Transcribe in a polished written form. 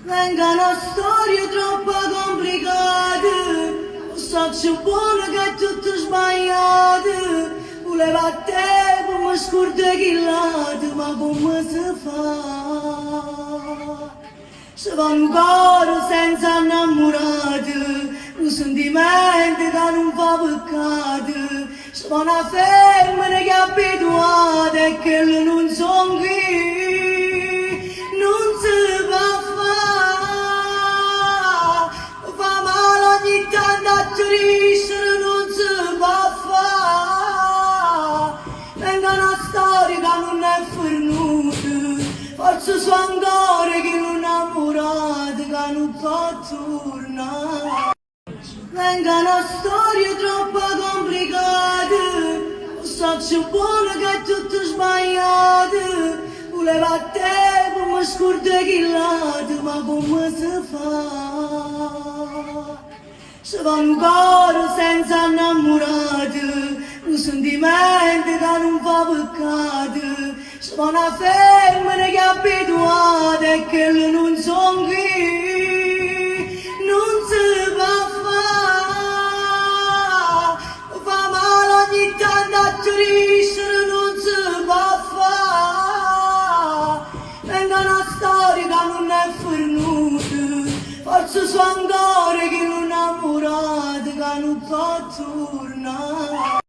Vengono storie troppo complicate, lo so che è buono che è tutto sbagliato, voleva a te come scurde chillate, ma come si fa? Se va un cuore senza innamorate, un sentimento che non fa peccato, se va una femmina che è abituata e che non sono qui, non si può fare, fa male ogni tanto a triste, non si può fare, vengono storie che non è fornuta, forse sono ancora che non innamorate, che non può tornare. Vengono storie troppo complicate, lo so che è buono che è tutto sbagliato, voleva a te come scurde chillate, ma come si fa? Se va un cuore senza innamorate, un sentimento che non fa peccato, se va una femmina che è abituata e che non sono qui, non si può fare, fa male ogni tanto a triste, non si può fare, vengono storie che non è fornuta, forse sono ancora che non innamorate, che non può tornare.